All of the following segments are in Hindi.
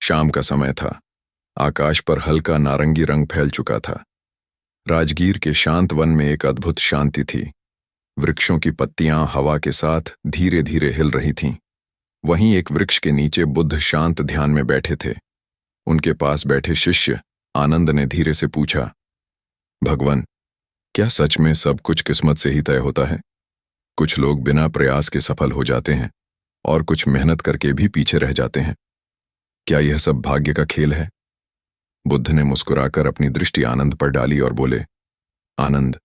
शाम का समय था। आकाश पर हल्का नारंगी रंग फैल चुका था। राजगीर के शांत वन में एक अद्भुत शांति थी। वृक्षों की पत्तियां हवा के साथ धीरे धीरे हिल रही थीं। वहीं एक वृक्ष के नीचे बुद्ध शांत ध्यान में बैठे थे। उनके पास बैठे शिष्य आनंद ने धीरे से पूछा, भगवान, क्या सच में सब कुछ किस्मत से ही तय होता है? कुछ लोग बिना प्रयास के सफल हो जाते हैं और कुछ मेहनत करके भी पीछे रह जाते हैं। क्या यह सब भाग्य का खेल है? बुद्ध ने मुस्कुराकर अपनी दृष्टि आनंद पर डाली और बोले, आनंद,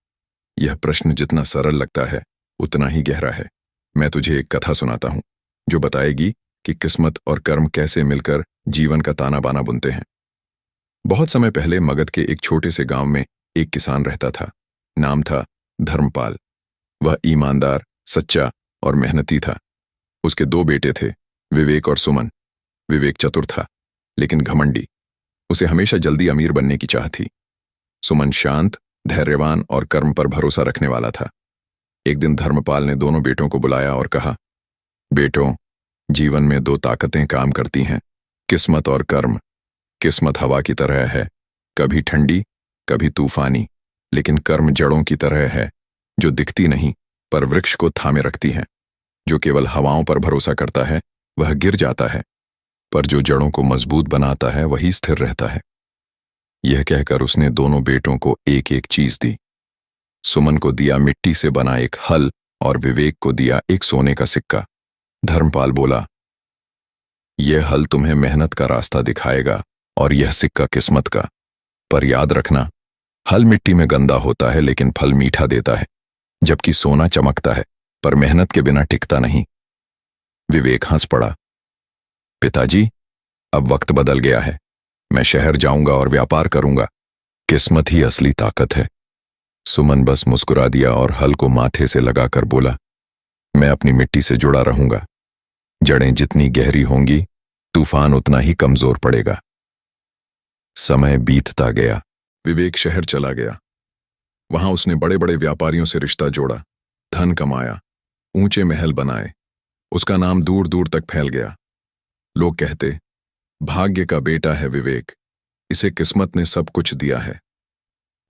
यह प्रश्न जितना सरल लगता है उतना ही गहरा है। मैं तुझे एक कथा सुनाता हूं जो बताएगी कि किस्मत और कर्म कैसे मिलकर जीवन का ताना बाना बुनते हैं। बहुत समय पहले मगध के एक छोटे से गांव में एक किसान रहता था। नाम था धर्मपाल। वह ईमानदार, सच्चा और मेहनती था। उसके दो बेटे थे, विवेक और सुमन। विवेक चतुर था लेकिन घमंडी। उसे हमेशा जल्दी अमीर बनने की चाह थी। सुमन शांत, धैर्यवान और कर्म पर भरोसा रखने वाला था। एक दिन धर्मपाल ने दोनों बेटों को बुलाया और कहा, बेटों, जीवन में दो ताकतें काम करती हैं, किस्मत और कर्म। किस्मत हवा की तरह है, कभी ठंडी कभी तूफानी, लेकिन कर्म जड़ों की तरह है जो दिखती नहीं पर वृक्ष को थामे रखती हैं। जो केवल हवाओं पर भरोसा करता है वह गिर जाता है, पर जो जड़ों को मजबूत बनाता है वही स्थिर रहता है। यह कहकर उसने दोनों बेटों को एक एक चीज दी। सुमन को दिया मिट्टी से बना एक हल और विवेक को दिया एक सोने का सिक्का। धर्मपाल बोला, यह हल तुम्हें मेहनत का रास्ता दिखाएगा और यह सिक्का किस्मत का। पर याद रखना, हल मिट्टी में गंदा होता है लेकिन फल मीठा देता है, जबकि सोना चमकता है पर मेहनत के बिना टिकता नहीं। विवेक हंस पड़ा, पिताजी, अब वक्त बदल गया है। मैं शहर जाऊंगा और व्यापार करूंगा। किस्मत ही असली ताकत है। सुमन बस मुस्कुरा दिया और हल को माथे से लगाकर बोला, मैं अपनी मिट्टी से जुड़ा रहूंगा। जड़ें जितनी गहरी होंगी, तूफान उतना ही कमजोर पड़ेगा। समय बीतता गया। विवेक शहर चला गया। वहां उसने बड़े बड़े व्यापारियों से रिश्ता जोड़ा, धन कमाया, ऊंचे महल बनाए। उसका नाम दूर दूर तक फैल गया। लोग कहते, भाग्य का बेटा है विवेक, इसे किस्मत ने सब कुछ दिया है।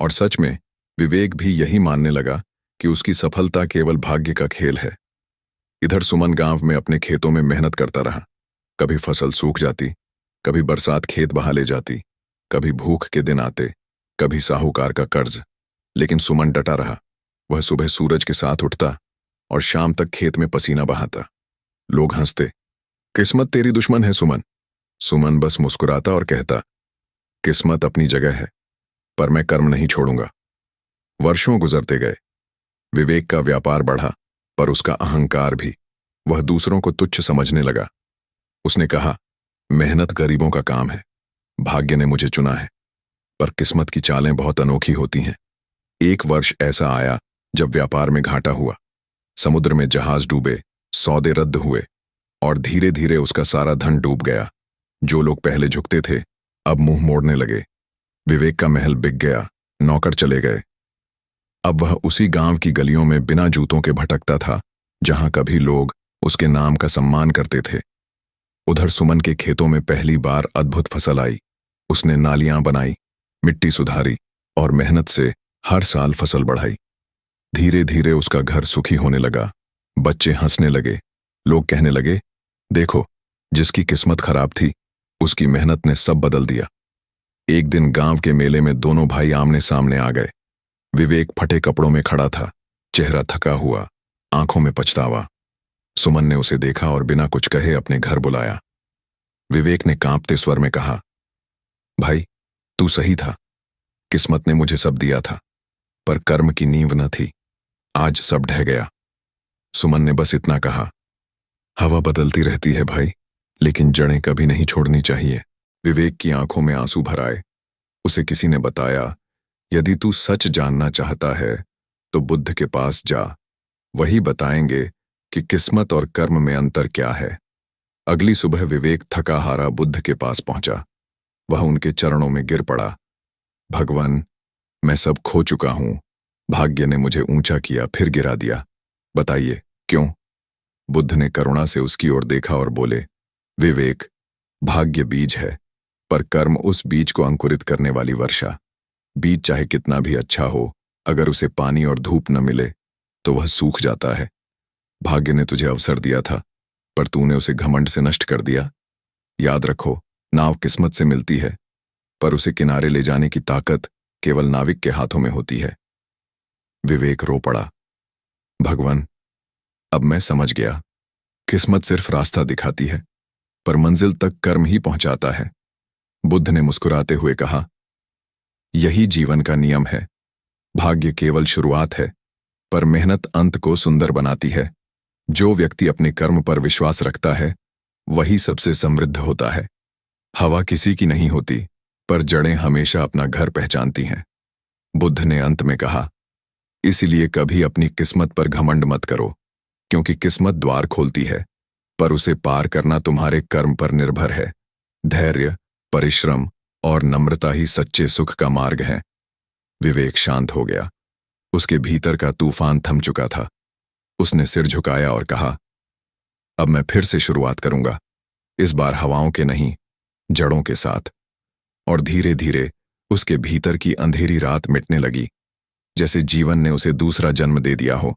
और सच में विवेक भी यही मानने लगा कि उसकी सफलता केवल भाग्य का खेल है। इधर सुमन गांव में अपने खेतों में मेहनत करता रहा। कभी फसल सूख जाती, कभी बरसात खेत बहा ले जाती, कभी भूख के दिन आते, कभी साहूकार का कर्ज। लेकिन सुमन डटा रहा। वह सुबह सूरज के साथ उठता और शाम तक खेत में पसीना बहाता। लोग हंसते, किस्मत तेरी दुश्मन है सुमन। सुमन बस मुस्कुराता और कहता, किस्मत अपनी जगह है, पर मैं कर्म नहीं छोड़ूंगा। वर्षों गुजरते गए। विवेक का व्यापार बढ़ा, पर उसका अहंकार भी। वह दूसरों को तुच्छ समझने लगा। उसने कहा, मेहनत गरीबों का काम है, भाग्य ने मुझे चुना है। पर किस्मत की चालें बहुत अनोखी होती हैं। एक वर्ष ऐसा आया जब व्यापार में घाटा हुआ। समुद्र में जहाज डूबे, सौदे रद्द हुए और धीरे धीरे उसका सारा धन डूब गया। जो लोग पहले झुकते थे अब मुंह मोड़ने लगे। विवेक का महल बिक गया, नौकर चले गए। अब वह उसी गांव की गलियों में बिना जूतों के भटकता था जहां कभी लोग उसके नाम का सम्मान करते थे। उधर सुमन के खेतों में पहली बार अद्भुत फसल आई। उसने नालियां बनाई, मिट्टी सुधारी और मेहनत से हर साल फसल बढ़ाई। धीरे धीरे उसका घर सुखी होने लगा। बच्चे हंसने लगे। लोग कहने लगे, देखो, जिसकी किस्मत खराब थी उसकी मेहनत ने सब बदल दिया। एक दिन गांव के मेले में दोनों भाई आमने सामने आ गए। विवेक फटे कपड़ों में खड़ा था, चेहरा थका हुआ, आंखों में पछतावा। सुमन ने उसे देखा और बिना कुछ कहे अपने घर बुलाया। विवेक ने कांपते स्वर में कहा, भाई, तू सही था। किस्मत ने मुझे सब दिया था, पर कर्म की नींव न थी। आज सब ढह गया। सुमन ने बस इतना कहा, हवा बदलती रहती है भाई, लेकिन जड़ें कभी नहीं छोड़नी चाहिए। विवेक की आंखों में आंसू भर आए। उसे किसी ने बताया, यदि तू सच जानना चाहता है तो बुद्ध के पास जा। वही बताएंगे कि किस्मत और कर्म में अंतर क्या है। अगली सुबह विवेक थका हारा बुद्ध के पास पहुंचा। वह उनके चरणों में गिर पड़ा। भगवान, मैं सब खो चुका हूं। भाग्य ने मुझे ऊंचा किया फिर गिरा दिया। बताइए क्यों? बुद्ध ने करुणा से उसकी ओर देखा और बोले, विवेक, भाग्य बीज है, पर कर्म उस बीज को अंकुरित करने वाली वर्षा। बीज चाहे कितना भी अच्छा हो, अगर उसे पानी और धूप न मिले तो वह सूख जाता है। भाग्य ने तुझे अवसर दिया था, पर तूने उसे घमंड से नष्ट कर दिया। याद रखो, नाव किस्मत से मिलती है, पर उसे किनारे ले जाने की ताकत केवल नाविक के हाथों में होती है। विवेक रो पड़ा। भगवान, अब मैं समझ गया, किस्मत सिर्फ रास्ता दिखाती है, पर मंजिल तक कर्म ही पहुंचाता है। बुद्ध ने मुस्कुराते हुए कहा, यही जीवन का नियम है। भाग्य केवल शुरुआत है, पर मेहनत अंत को सुंदर बनाती है। जो व्यक्ति अपने कर्म पर विश्वास रखता है, वही सबसे समृद्ध होता है। हवा किसी की नहीं होती, पर जड़ें हमेशा अपना घर पहचानती हैं। बुद्ध ने अंत में कहा, इसलिए कभी अपनी किस्मत पर घमंड मत करो, क्योंकि किस्मत द्वार खोलती है, पर उसे पार करना तुम्हारे कर्म पर निर्भर है। धैर्य, परिश्रम और नम्रता ही सच्चे सुख का मार्ग है। विवेक शांत हो गया। उसके भीतर का तूफान थम चुका था। उसने सिर झुकाया और कहा, अब मैं फिर से शुरुआत करूंगा, इस बार हवाओं के नहीं, जड़ों के साथ। और धीरे धीरे उसके भीतर की अंधेरी रात मिटने लगी, जैसे जीवन ने उसे दूसरा जन्म दे दिया हो।